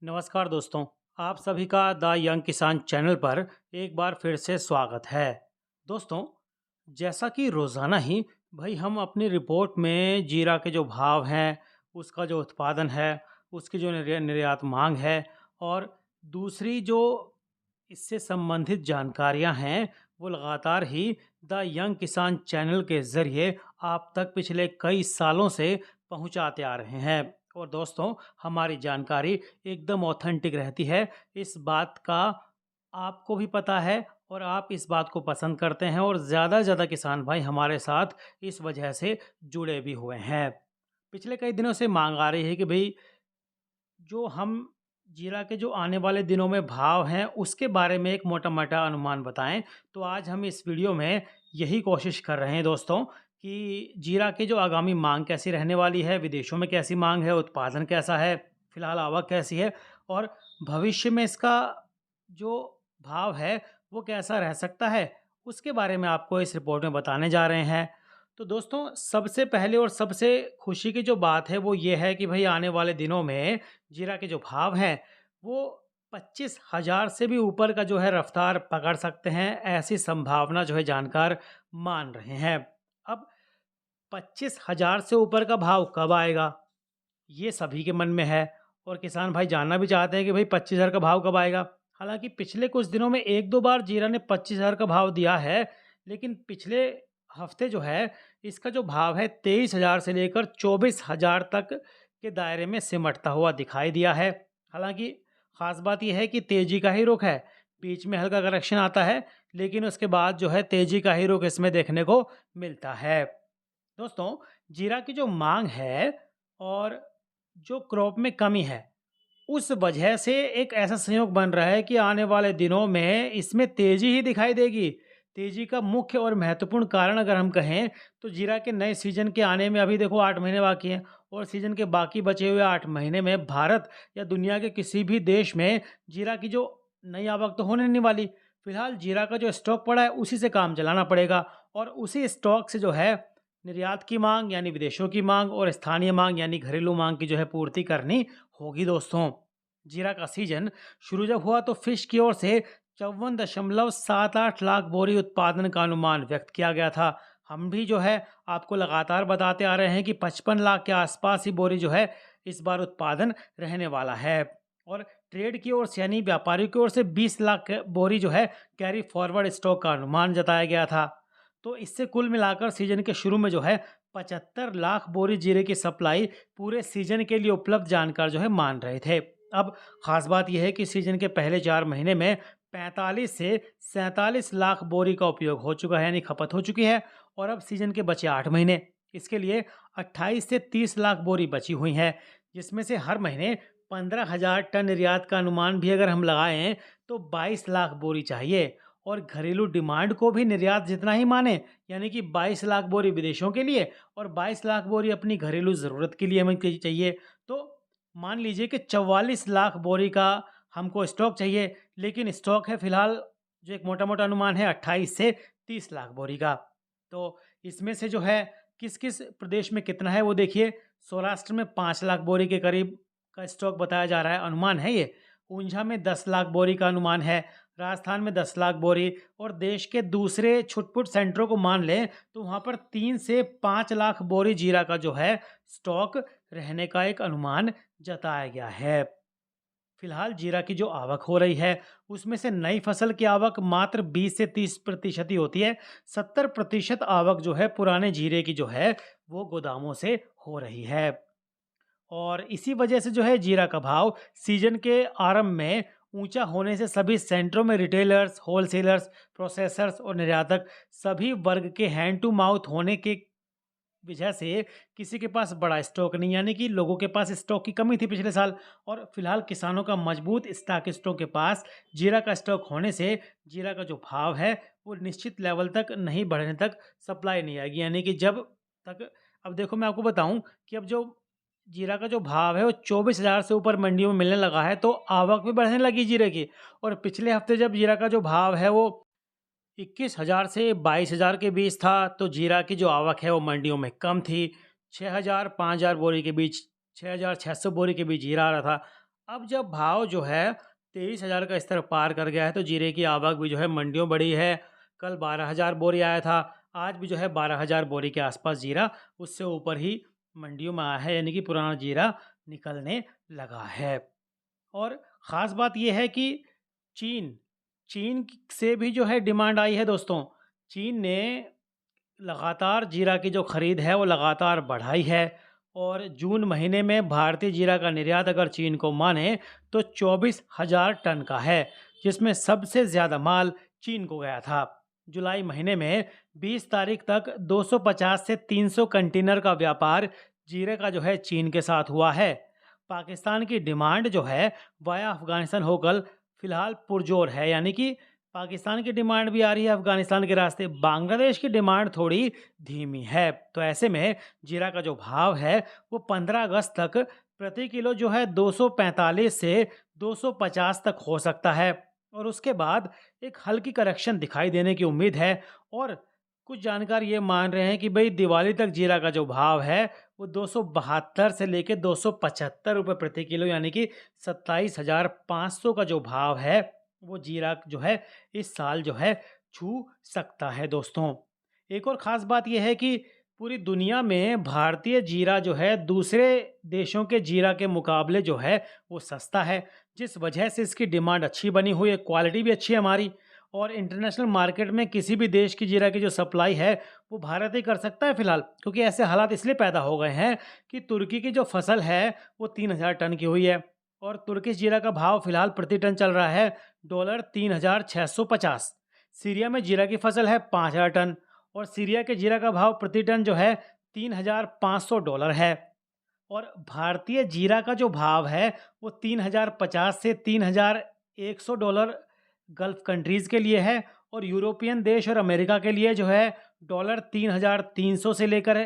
नमस्कार दोस्तों। आप सभी का द यंग किसान चैनल पर एक बार फिर से स्वागत है। दोस्तों, जैसा कि रोज़ाना ही भाई हम अपनी रिपोर्ट में जीरा के जो भाव हैं, उसका जो उत्पादन है, उसकी जो निर्यात मांग है और दूसरी जो इससे संबंधित जानकारियां हैं, वो लगातार ही द यंग किसान चैनल के ज़रिए आप तक पिछले कई सालों से पहुंचाते आ रहे हैं। और दोस्तों, हमारी जानकारी एकदम ऑथेंटिक रहती है। इस बात का आपको भी पता है और आप इस बात को पसंद करते हैं और ज़्यादा से ज़्यादा किसान भाई हमारे साथ इस वजह से जुड़े भी हुए हैं। पिछले कई दिनों से मांग आ रही है कि भाई जो हम जीरा के जो आने वाले दिनों में भाव हैं, उसके बारे में एक मोटा-मोटा अनुमान बताएँ। तो आज हम इस वीडियो में यही कोशिश कर रहे हैं दोस्तों कि जीरा की जो आगामी माँग कैसी रहने वाली है, विदेशों में कैसी माँग है, उत्पादन कैसा है, फिलहाल आवक कैसी है और भविष्य में इसका जो भाव है, वो कैसा रह सकता है, उसके बारे में आपको इस रिपोर्ट में बताने जा रहे हैं। तो दोस्तों, सबसे पहले और सबसे खुशी की जो बात है, वो ये है कि भई आने वाले दिनों में जीरा के जो भाव हैं, वो 25,000 से भी ऊपर का जो है रफ्तार पकड़ सकते हैं, ऐसी संभावना जो है जानकार मान रहे हैं। अब 25,000 से ऊपर का भाव कब आएगा? ये सभी के मन में है और किसान भाई जानना भी चाहते हैं कि भई 25,000 का भाव कब आएगा? हालाँकि पिछले कुछ दिनों में 1-2 बार जीरा ने 25,000 का भाव दिया है, लेकिन पिछले हफ्ते जो है, इसका जो भाव है 23,000 से लेकर 24,000 तक के दायरे में सिमटता हुआ दिखाई दिया है। हालाँकि ख़ास बात ये है कि तेज़ी का ही रुख है, बीच में हल्का करेक्शन आता है, लेकिन उसके बाद जो है तेज़ी का ही रुख इसमें देखने को मिलता है। दोस्तों, जीरा की जो माँग है और जो क्रॉप में कमी है, उस वजह से एक ऐसा संयोग बन रहा है कि आने वाले दिनों में इसमें तेज़ी ही दिखाई देगी। तेज़ी का मुख्य और महत्वपूर्ण कारण अगर हम कहें, तो जीरा के नए सीज़न के आने में अभी देखो 8 महीने बाकी हैं और सीज़न के बाकी बचे हुए 8 महीने में भारत या दुनिया के किसी भी देश में जीरा की जो नई आवक तो होने नहीं वाली। फिलहाल जीरा का जो स्टॉक पड़ा है, उसी से काम चलाना पड़ेगा और उसी स्टॉक से जो है निर्यात की माँग यानी विदेशों की माँग और स्थानीय माँग यानी घरेलू माँग की जो है पूर्ति करनी होगी दोस्तों। जीरा का सीजन शुरू जब हुआ तो फिश की ओर से 54.78 लाख बोरी उत्पादन का अनुमान व्यक्त किया गया था। हम भी जो है आपको लगातार बताते आ रहे हैं कि 55 लाख के आसपास ही बोरी जो है इस बार उत्पादन रहने वाला है और ट्रेड की ओर से यानी व्यापारियों की ओर से 20 लाख बोरी जो है कैरी फॉरवर्ड स्टॉक का अनुमान जताया गया था। तो इससे कुल मिलाकर सीजन के शुरू में जो है 75 लाख बोरी जीरे की सप्लाई पूरे सीजन के लिए उपलब्ध जानकार जो है मान रहे थे। अब खास बात यह है कि सीजन के पहले 4 महीने में 45 से 47 लाख बोरी का उपयोग हो चुका है यानी खपत हो चुकी है और अब सीजन के बचे 8 महीने इसके लिए 28 से 30 लाख बोरी बची हुई हैं, जिसमें से हर महीने 15,000 टन निर्यात का अनुमान भी अगर हम लगाएं तो 22 लाख बोरी चाहिए और घरेलू डिमांड को भी निर्यात जितना ही माने यानी कि 22 लाख बोरी विदेशों के लिए और 22 लाख बोरी अपनी घरेलू ज़रूरत के लिए हमें चाहिए। तो मान लीजिए कि 44 लाख बोरी का हमको स्टॉक चाहिए, लेकिन स्टॉक है फिलहाल जो एक मोटा-मोटा अनुमान है 28 से 30 लाख बोरी का। तो इसमें से जो है किस-किस प्रदेश में कितना है वो देखिए। सौराष्ट्र में 5 लाख बोरी के करीब का स्टॉक बताया जा रहा है, अनुमान है ये। ऊंझा में 10 लाख बोरी का अनुमान है, राजस्थान में 10 लाख बोरी और देश के दूसरे छुटपुट सेंटरों को मान लें तो वहाँ पर 3 से 5 लाख बोरी जीरा का जो है स्टॉक रहने का एक अनुमान जताया गया है। फिलहाल जीरा की जो आवक हो रही है उसमें से नई फसल की आवक मात्र 20 से 30% ही होती है। 70% आवक जो है पुराने जीरे की जो है वो गोदामों से हो रही है और इसी वजह से जो है जीरा का भाव सीजन के आरंभ में ऊंचा होने से सभी सेंटरों में रिटेलर्स, होलसेलर्स, प्रोसेसर्स और निर्यातक सभी वर्ग के हैंड टू माउथ होने के वजह से किसी के पास बड़ा स्टॉक नहीं यानी कि लोगों के पास स्टॉक की कमी थी पिछले साल और फिलहाल किसानों का मजबूत स्टॉकिस्टों के पास जीरा का स्टॉक होने से जीरा का जो भाव है वो निश्चित लेवल तक नहीं बढ़ने तक सप्लाई नहीं आएगी यानी कि जब तक अब देखो मैं आपको बताऊं कि अब जो जीरा का जो भाव है वो 24,000 से ऊपर मंडियों में मिलने लगा है तो आवक भी बढ़ने लगी जीरे की और पिछले हफ्ते जब जीरा का जो भाव है वो 21,000 से 22,000 के बीच था तो जीरा की जो आवक है वो मंडियों में कम थी। 6,000 5,000 बोरी के बीच 6,600 बोरी के बीच जीरा आ रहा था। अब जब भाव जो है 23,000 का स्तर पार कर गया है तो जीरे की आवक भी जो है मंडियों बढ़ी है। कल 12,000 बोरी आया था, आज भी जो है 12,000 बोरी के आसपास जीरा उससे ऊपर ही मंडियों में आया है, यानी कि पुराना जीरा निकलने लगा है। और ख़ास बात ये है कि चीन चीन से भी जो है डिमांड आई है दोस्तों। चीन ने लगातार जीरा की जो खरीद है वो लगातार बढ़ाई है, और जून महीने में भारतीय जीरा का निर्यात अगर चीन को माने तो 24,000 टन का है, जिसमें सबसे ज़्यादा माल चीन को गया था। जुलाई महीने में 20 तारीख तक 250 से 300 कंटेनर का व्यापार जीरे का जो है चीन के साथ हुआ है। पाकिस्तान की डिमांड जो है वाया अफगानिस्तान होकर फिलहाल पुरजोर है, यानी कि पाकिस्तान की डिमांड भी आ रही है अफगानिस्तान के रास्ते। बांग्लादेश की डिमांड थोड़ी धीमी है। तो ऐसे में जीरा का जो भाव है वो 15 अगस्त तक प्रति किलो जो है 245 से 250 तक हो सकता है, और उसके बाद एक हल्की करेक्शन दिखाई देने की उम्मीद है। और कुछ जानकार ये मान रहे हैं कि भाई दिवाली तक जीरा का जो भाव है वो 272 से लेकर 275 रुपये प्रति किलो, यानी कि 27,500 का जो भाव है वो जीरा जो है इस साल जो है छू सकता है दोस्तों। एक और ख़ास बात यह है कि पूरी दुनिया में भारतीय जीरा जो है दूसरे देशों के जीरा के मुकाबले जो है वो सस्ता है, जिस वजह से इसकी डिमांड अच्छी बनी हुई है, क्वालिटी भी अच्छी है हमारी। और इंटरनेशनल मार्केट में किसी भी देश की जीरा की जो सप्लाई है वो भारत ही कर सकता है फ़िलहाल, क्योंकि ऐसे हालात इसलिए पैदा हो गए हैं कि तुर्की की जो फसल है वो 3,000 टन की हुई है, और तुर्किश जीरा का भाव फ़िलहाल प्रति टन चल रहा है $3,650। सीरिया में जीरा की फसल है 5,000 टन, और सीरिया के जीरा का भाव प्रति टन जो है $3,500 है। और भारतीय जीरा का जो भाव है वो 3,050 से $3,100 गल्फ कंट्रीज़ के लिए है, और यूरोपियन देश और अमेरिका के लिए जो है $3,300 से लेकर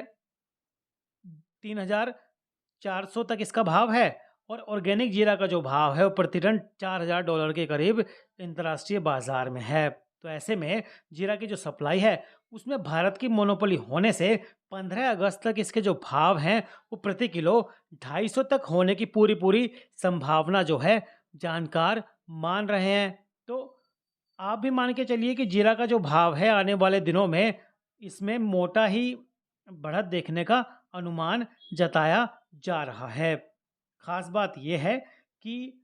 3,400 तक इसका भाव है। और ऑर्गेनिक जीरा का जो भाव है वो प्रति टन $4,000 के करीब अंतर्राष्ट्रीय बाजार में है। तो ऐसे में जीरा की जो सप्लाई है उसमें भारत की मोनोपोली होने से 15 अगस्त तक इसके जो भाव हैं वो प्रति किलो 250 तक होने की पूरी पूरी संभावना जो है जानकार मान रहे हैं। तो आप भी मान के चलिए कि जीरा का जो भाव है आने वाले दिनों में इसमें मोटा ही बढ़त देखने का अनुमान जताया जा रहा है। खास बात यह है कि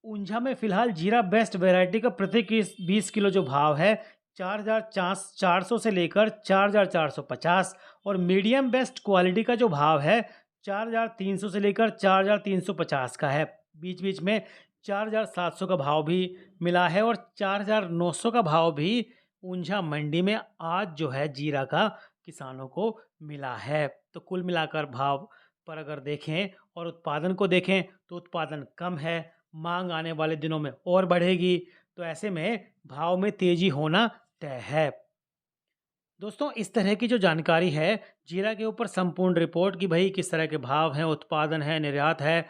ऊंझा में फिलहाल जीरा बेस्ट वैरायटी का प्रति 20 किलो जो भाव है 4,400 से लेकर 4,450, और मीडियम बेस्ट क्वालिटी का जो भाव है 4,300 से लेकर 4,350 का है। बीच बीच में 4,700 का भाव भी मिला है, और 4,900 का भाव भी ऊंझा मंडी में आज जो है जीरा का किसानों को मिला है। तो कुल मिलाकर भाव पर अगर देखें और उत्पादन को देखें तो उत्पादन कम है, मांग आने वाले दिनों में और बढ़ेगी, तो ऐसे में भाव में तेजी होना तय है। दोस्तों, इस तरह की जो जानकारी है जीरा के ऊपर संपूर्ण रिपोर्ट कि भाई किस तरह के भाव हैं, उत्पादन है, निर्यात है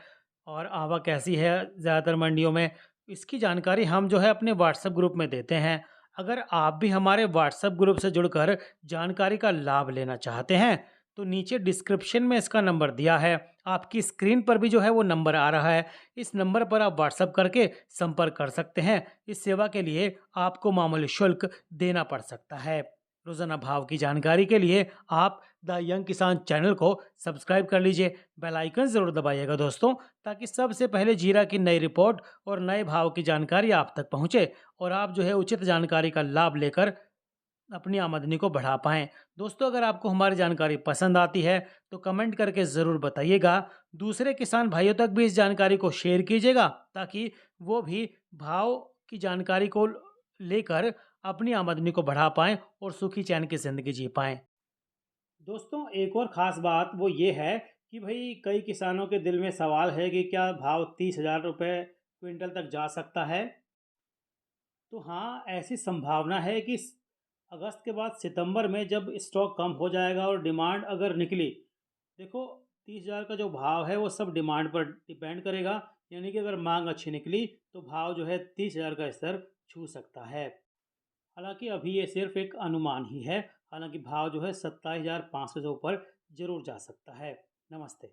और आवक कैसी है ज़्यादातर मंडियों में, इसकी जानकारी हम जो है अपने व्हाट्सएप ग्रुप में देते हैं। अगर आप भी हमारे व्हाट्सएप ग्रुप से जुड़कर जानकारी का लाभ लेना चाहते हैं तो नीचे डिस्क्रिप्शन में इसका नंबर दिया है, आपकी स्क्रीन पर भी जो है वो नंबर आ रहा है। इस नंबर पर आप व्हाट्सएप करके संपर्क कर सकते हैं। इस सेवा के लिए आपको मामूली शुल्क देना पड़ सकता है। रोजाना भाव की जानकारी के लिए आप द यंग किसान चैनल को सब्सक्राइब कर लीजिए, बेल आइकन ज़रूर दबाइएगा दोस्तों, ताकि सबसे पहले जीरा की नई रिपोर्ट और नए भाव की जानकारी आप तक पहुंचे और आप जो है उचित जानकारी का लाभ लेकर अपनी आमदनी को बढ़ा पाएं। दोस्तों, अगर आपको हमारी जानकारी पसंद आती है तो कमेंट करके ज़रूर बताइएगा। दूसरे किसान भाइयों तक भी इस जानकारी को शेयर कीजिएगा, ताकि वो भी भाव की जानकारी को लेकर अपनी आमदनी को बढ़ा पाएं और सुखी चैन की ज़िंदगी जी पाएं। दोस्तों, एक और ख़ास बात वो ये है कि भाई कई किसानों के दिल में सवाल है कि क्या भाव 30,000 रुपये क्विंटल तक जा सकता है। तो हाँ, ऐसी संभावना है कि अगस्त के बाद सितंबर में जब स्टॉक कम हो जाएगा और डिमांड अगर निकली, देखो 30,000 का जो भाव है वो सब डिमांड पर डिपेंड करेगा, यानी कि अगर मांग अच्छी निकली तो भाव जो है 30,000 का स्तर छू सकता है। हालांकि अभी ये सिर्फ एक अनुमान ही है, हालांकि भाव जो है 27,500 से ऊपर जरूर जा सकता है। नमस्ते।